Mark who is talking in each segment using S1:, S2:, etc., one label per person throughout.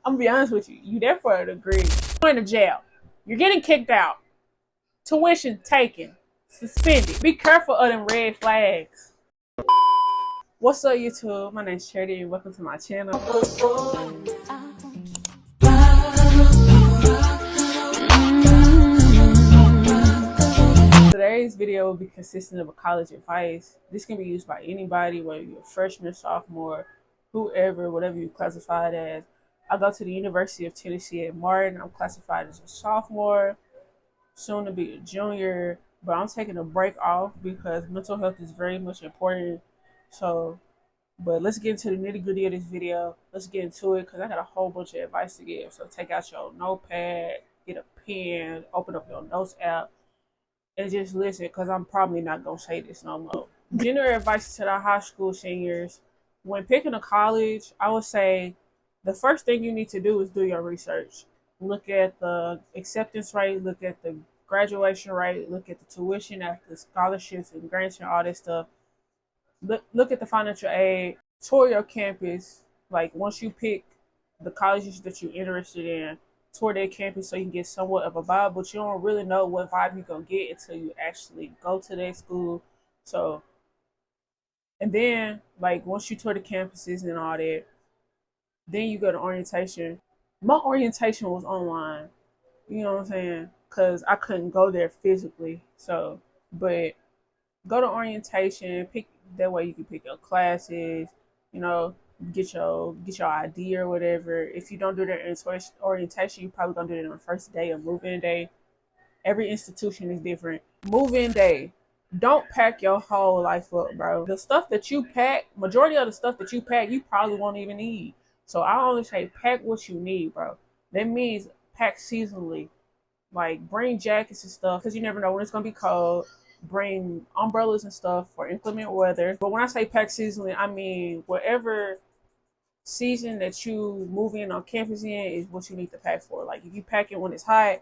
S1: I'm gonna be honest with you. You there for a degree. You're going to jail. You're getting kicked out. Tuition taken. Suspended. Be careful of them red flags. What's up, YouTube? My name's Charity and welcome to my channel. Today's video will be consistent of a college advice. This can be used by anybody, whether you're a freshman, sophomore, whoever, whatever you classified as. I go to the University of Tennessee at Martin. I'm classified as a sophomore, soon to be a junior, but I'm taking a break off because mental health is very much important. But let's get into the nitty gritty of this video. Let's get into it because I got a whole bunch of advice to give. So take out your notepad, get a pen, open up your notes app, and just listen because I'm probably not going to say this no more. General advice to the high school seniors. When picking a college, I would say the first thing you need to do is do your research. Look at the acceptance rate, look at the graduation rate, look at the tuition, at the scholarships and grants and all that stuff. Look at the financial aid, tour your campus. Like once you pick the colleges that you're interested in, tour their campus so you can get somewhat of a vibe, but you don't really know what vibe you're gonna get until you actually go to that school. So, and then like once you tour the campuses and all that, then you go to orientation. My orientation was online, you know what I'm saying? Because I couldn't go there physically. So, but go to orientation, pick that way you can pick your classes, you know, get your ID or whatever. If you don't do that in orientation, you're probably gonna do it on the first day of move-in day. Every institution is different. Move-in day. Don't pack your whole life up, bro. The stuff that you pack, majority of the stuff that you pack, you probably won't even need. So I always say pack what you need, bro. That means pack seasonally. Like bring jackets and stuff because you never know when it's gonna be cold. Bring umbrellas and stuff for inclement weather. But when I say pack seasonally, I mean whatever season that you move in on campus in is what you need to pack for. Like if you pack it when it's hot,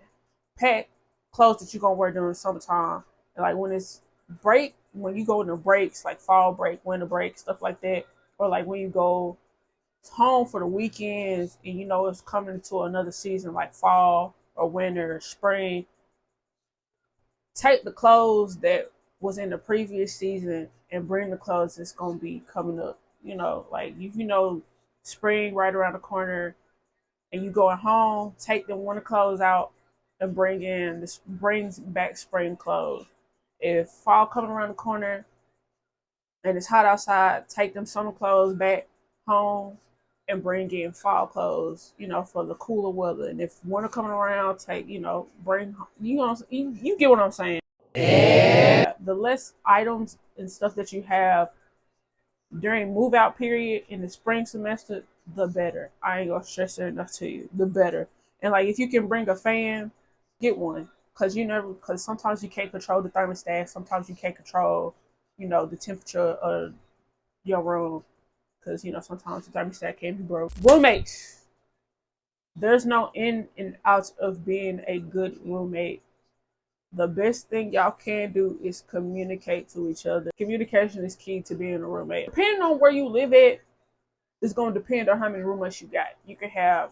S1: pack clothes that you're gonna wear during summertime. And like when it's break, when you go into breaks, like fall break, winter break, stuff like that, or like when you go home for the weekends and you know it's coming to another season like fall or winter or spring, take the clothes that was in the previous season and bring the clothes that's gonna be coming up. You know, like if you know spring right around the corner and you going home, take the winter clothes out and brings back spring clothes. If fall coming around the corner and it's hot outside, take them summer clothes back home and bring in fall clothes, you know, for the cooler weather. And if winter coming around, you get what I'm saying. Yeah. The less items and stuff that you have during move out period in the spring semester, the better. I ain't gonna stress it enough to you. The better. And like if you can bring a fan, get one. Cause sometimes you can't control the thermostat, sometimes you can't control, you know, the temperature of your room. Because, you know, sometimes the thermostat can be broke. Roommates. There's no in and out of being a good roommate. The best thing y'all can do is communicate to each other. Communication is key to being a roommate. Depending on where you live at, it's going to depend on how many roommates you got. You can have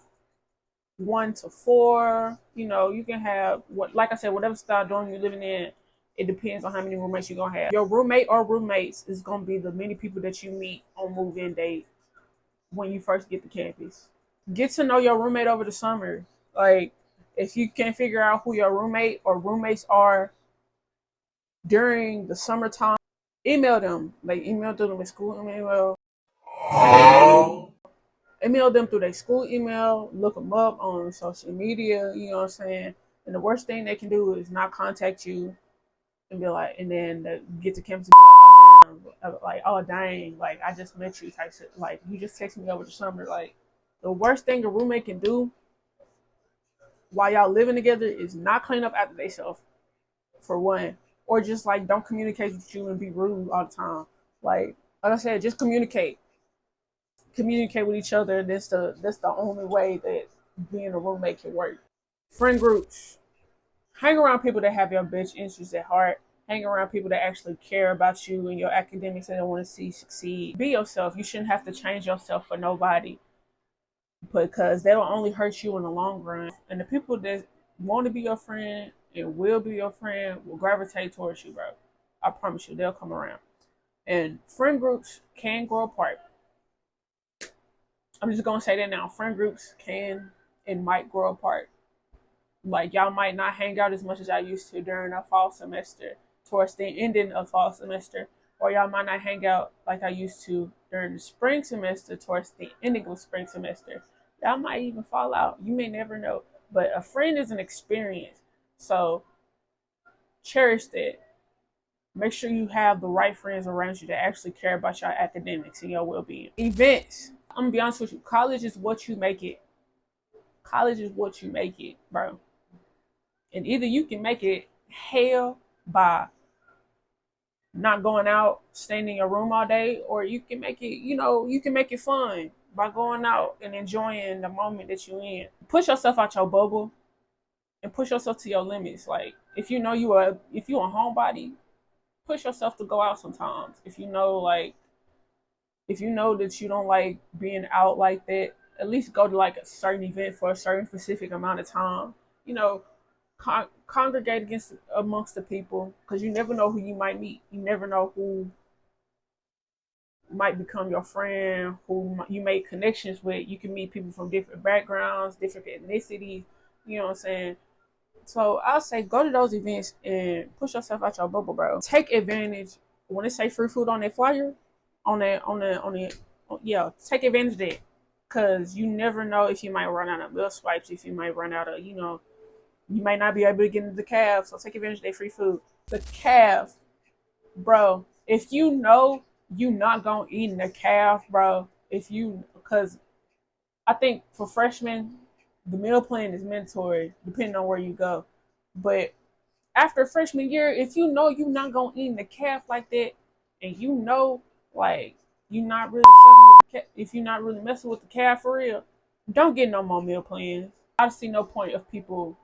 S1: 1 to 4. You know, you can have, like I said, whatever style dorm you're living in, it depends on how many roommates you're going to have. Your roommate or roommates is going to be the many people that you meet on move-in day when you first get to campus. Get to know your roommate over the summer. Like, if you can figure out who your roommate or roommates are during the summertime, email them. Like, email them with school email. Email them through their school email. Look them up on social media, you know what I'm saying? And the worst thing they can do is not contact you and be like, and then get to campus and be like, oh dang, like I just met you type shit. Like you just text me over the summer. Like the worst thing a roommate can do while y'all living together is not clean up after themselves, for one, or just like don't communicate with you and be rude all the time. Like I said, just communicate with each other. That's the only way that being a roommate can work. Friend groups. Hang around people that have your best interests at heart. Hang around people that actually care about you and your academics and don't want to see you succeed. Be yourself. You shouldn't have to change yourself for nobody. because that'll only hurt you in the long run. And the people that want to be your friend and will be your friend will gravitate towards you, bro. I promise you, they'll come around. And friend groups can grow apart. I'm just gonna say that now. Friend groups can and might grow apart. Like y'all might not hang out as much as y'all used to during a fall semester, towards the ending of fall semester, or y'all might not hang out like I used to during the spring semester, towards the ending of spring semester. Y'all might even fall out. You may never know. But a friend is an experience. So cherish that. Make sure you have the right friends around you that actually care about your academics and your well being. Events. I'm gonna be honest with you. College is what you make it. College is what you make it, bro. And either you can make it hell by not going out, staying in your room all day, or you can make it, you can make it fun by going out and enjoying the moment that you're in. Push yourself out your bubble and push yourself to your limits. Like if you know if you're a homebody, push yourself to go out sometimes. If you know that you don't like being out like that, at least go to like a certain event for a certain specific amount of time. You know, congregate amongst the people, because you never know who you might meet. You never know who might become your friend, who you make connections with. You can meet people from different backgrounds, different ethnicities. You know what I'm saying? So I'll say go to those events and push yourself out your bubble, bro. Take advantage. When they say free food on that flyer, yeah, take advantage of that. Cause you never know if you might run out of meal swipes, if you might run out of, you might not be able to get into the caf. So take advantage of that free food. The caf, bro. If you know you not gonna eat in the caf, bro. Because I think for freshmen, the meal plan is mandatory, depending on where you go. But after freshman year, if you know you're not gonna eat in the calf like that, and you know, like you're not really if you're not really messing with the calf for real, don't get no more meal plans. I see no point of people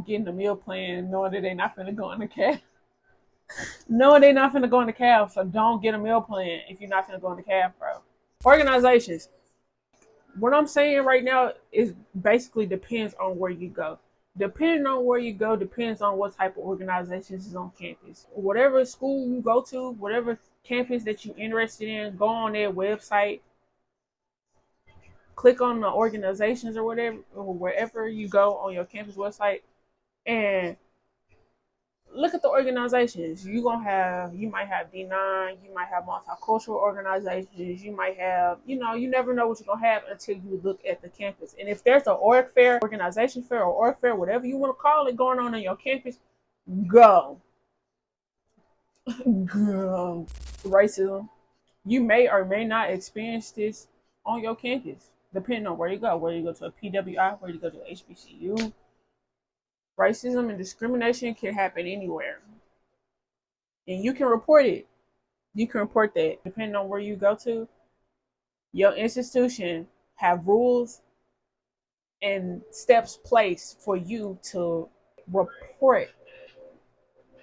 S1: getting a meal plan knowing that they're not finna go in the calf. Knowing they're not finna go in the calf, so don't get a meal plan if you're not finna go in the calf, bro. Organizations. What I'm saying right now is basically depends on where you go. Depending on where you go, depends on what type of organizations is on campus. Whatever school you go to, whatever campus that you're interested in, go on their website, click on the organizations or whatever, or wherever you go on your campus website, and look at the organizations. You might have D9, you might have multicultural organizations, you might have, you never know what you're gonna have until you look at the campus. And if there's an org fair, organization fair, or org fair, whatever you want to call it, going on your campus, go. Go. Racism. You may or may not experience this on your campus, depending on where you go. Whether you go to a PWI, where you go to a HBCU, racism and discrimination can happen anywhere. And you can report it. You can report that. Depending on where you go to, your institution have rules and steps placed for you to report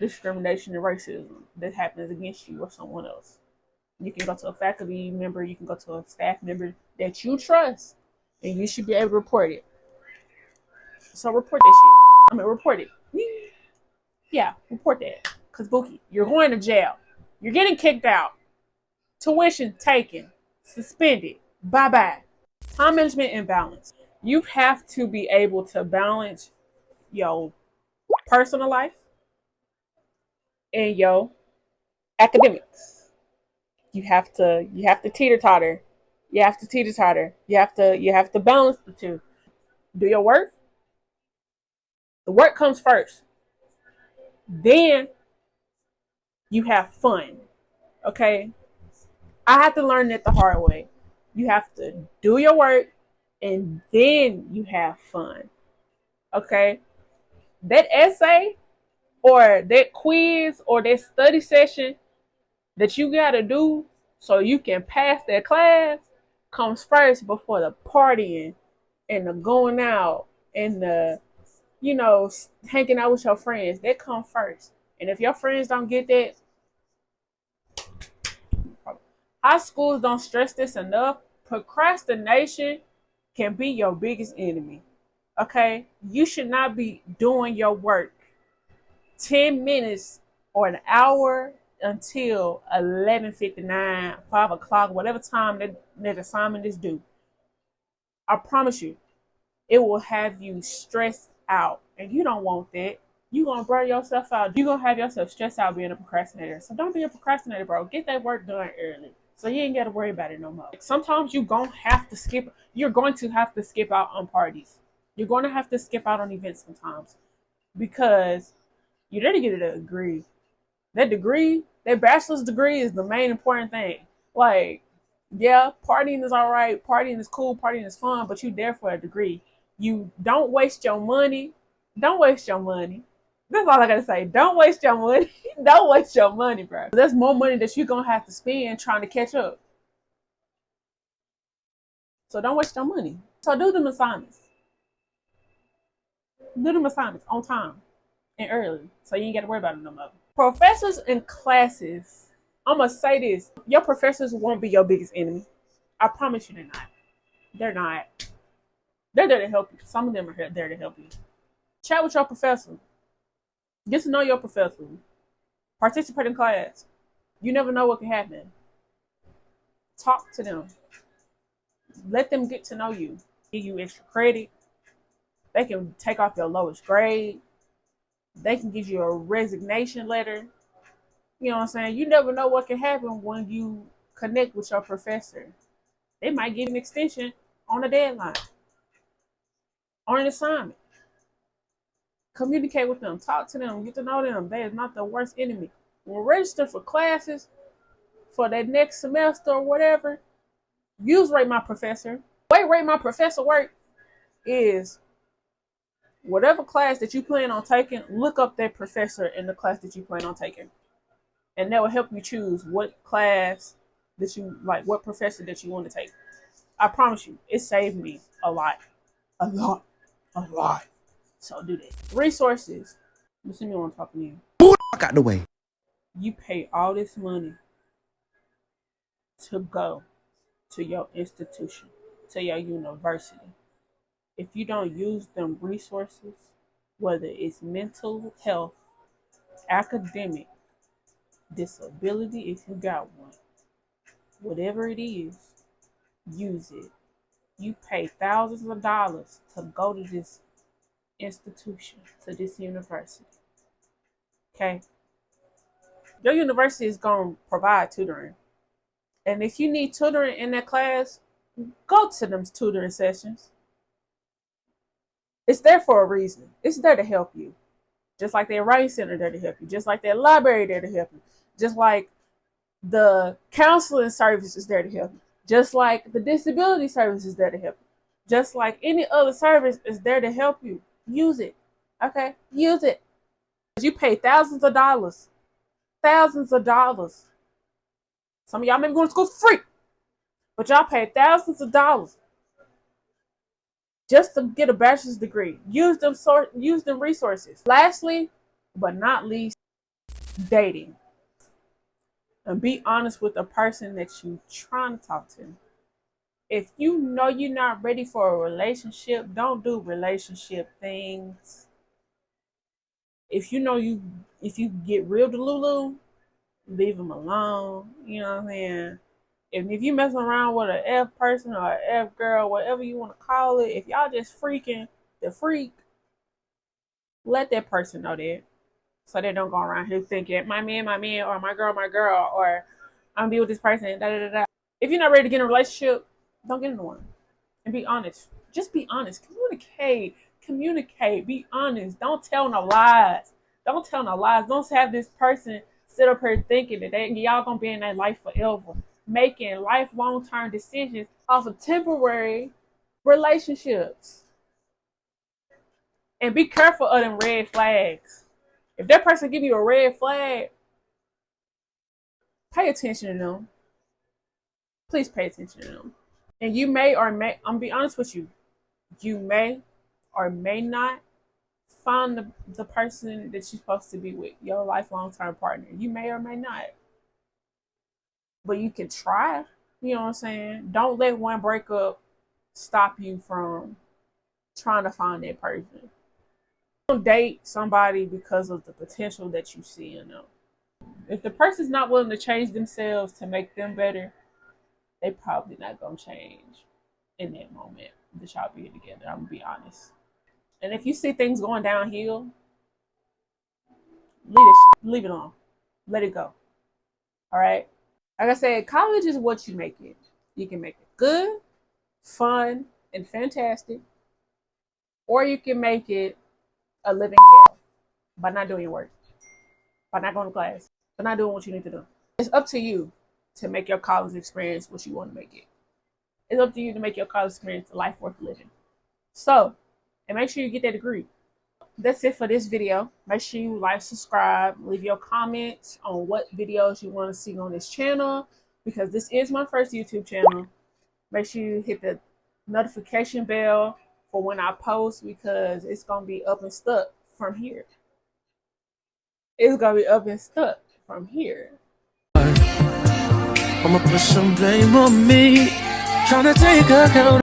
S1: discrimination and racism that happens against you or someone else. You can go to a faculty member, you can go to a staff member that you trust, and you should be able to report it. So report that shit. Report it. Yeah, report that. Because, Bookie, you're going to jail. You're getting kicked out. Tuition taken. Suspended. Bye-bye. Time management and balance. You have to be able to balance your personal life and your academics. You have to teeter-totter. You have to teeter-totter. You have to balance the two. Do your work. The work comes first. Then you have fun. Okay? I had to learn that the hard way. You have to do your work and then you have fun. Okay? That essay or that quiz or that study session that you got to do so you can pass that class comes first before the partying and the going out and the, hanging out with your friends. That comes first. And if your friends don't get that, our schools don't stress this enough. Procrastination can be your biggest enemy. Okay? You should not be doing your work 10 minutes or an hour until 11:59, 5 o'clock, whatever time that assignment is due. I promise you, it will have you stressed out. And you don't want that. You're going to burn yourself out. You're going to have yourself stressed out being a procrastinator. So don't be a procrastinator, bro. Get that work done early. So you ain't got to worry about it no more. Sometimes you're going to have to skip out on parties. You're going to have to skip out on events sometimes because you're there to get a degree. That bachelor's degree is the main important thing. Like, yeah, partying is all right. Partying is cool. Partying is fun, but you're there for a degree. You don't waste your money. Don't waste your money. That's all I gotta say. Don't waste your money. Don't waste your money, bro. There's more money that you're gonna have to spend trying to catch up. So don't waste your money. So do them assignments. Do them assignments on time and early. So you ain't gotta worry about it no more. Professors and classes. I'm gonna say this. Your professors won't be your biggest enemy. I promise you they're not. They're not. They're there to help you. Some of them are there to help you. Chat with your professor. Get to know your professor. Participate in class. You never know what can happen. Talk to them. Let them get to know you. Give you extra credit. They can take off your lowest grade. They can give you a resignation letter. You know what I'm saying? You never know what can happen when you connect with your professor. They might give an extension on a deadline, on an assignment. Communicate with them. Talk to them. Get to know them. They is not the worst enemy. When register for classes for that next semester or whatever, use Rate My Professor. The way Rate My Professor work is whatever class that you plan on taking, look up that professor in the class that you plan on taking. And that will help you choose what class that you like, what professor that you want to take. I promise you, it saved me a lot. A lot. A lot. So do that. Resources. Listen to me when I'm talking to you.
S2: Fuck out the way.
S1: You pay all this money to go to your institution, to your university. If you don't use them resources, whether it's mental health, academic, disability, if you got one, whatever it is, use it. You pay thousands of dollars to go to this institution, to this university. Okay? Your university is going to provide tutoring. And if you need tutoring in that class, go to them tutoring sessions. It's there for a reason. It's there to help you. Just like that writing center there to help you. Just like that library there to help you. Just like the counseling service is there to help you. Just like the disability service is there to help you. Just like any other service is there to help you. Use it. Okay? Use it. You pay thousands of dollars. Thousands of dollars. Some of y'all may be going to school for free. But y'all pay thousands of dollars just to get a bachelor's degree. Use them resources. Lastly, but not least, dating. And be honest with the person that you're trying to talk to. If you know you're not ready for a relationship, don't do relationship things. If you know if you get real delulu, leave them alone. You know what I'm saying? If you messing around with an F person or an F girl, whatever you want to call it, if y'all just freaking the freak, let that person know that. So they don't go around here thinking, my man, or my girl, or I'm gonna be with this person, da da da da. If you're not ready to get in a relationship, don't get into one. And be honest. Just be honest. Communicate. Be honest. Don't tell no lies. Don't have this person sit up here thinking that y'all gonna be in their life forever, making lifelong term decisions off of temporary relationships. And be careful of them red flags. If that person give you a red flag, pay attention to them. Please pay attention to them. And you may or may, I'm gonna be honest with you, you may or may not find the person that you're supposed to be with, your lifelong term partner. You may or may not. But you can try. You know what I'm saying? Don't let one break up stop you from trying to find that person. Don't date somebody because of the potential that you see in them. If the person's not willing to change themselves to make them better, they probably not gonna change in that moment that y'all be together. I'm gonna be honest. And if you see things going downhill, leave it on. Let it go. All right. Like I said, college is what you make it. You can make it good, fun, and fantastic, or you can make it a living hell by not doing your work, by not going to class, by not doing what you need to do. It's up to you to make your college experience what you want to make it. It's up to you to make your college experience a life worth living. So, and make sure you get that degree. That's it for this video. Make sure you like, subscribe, leave your comments on what videos you want to see on this channel, because this is my first YouTube channel. Make sure you hit the notification bell for when I post, because it's going to be up and stuck from here. It's going to be up and stuck from here.
S2: I'ma put some blame on me, trying to take account.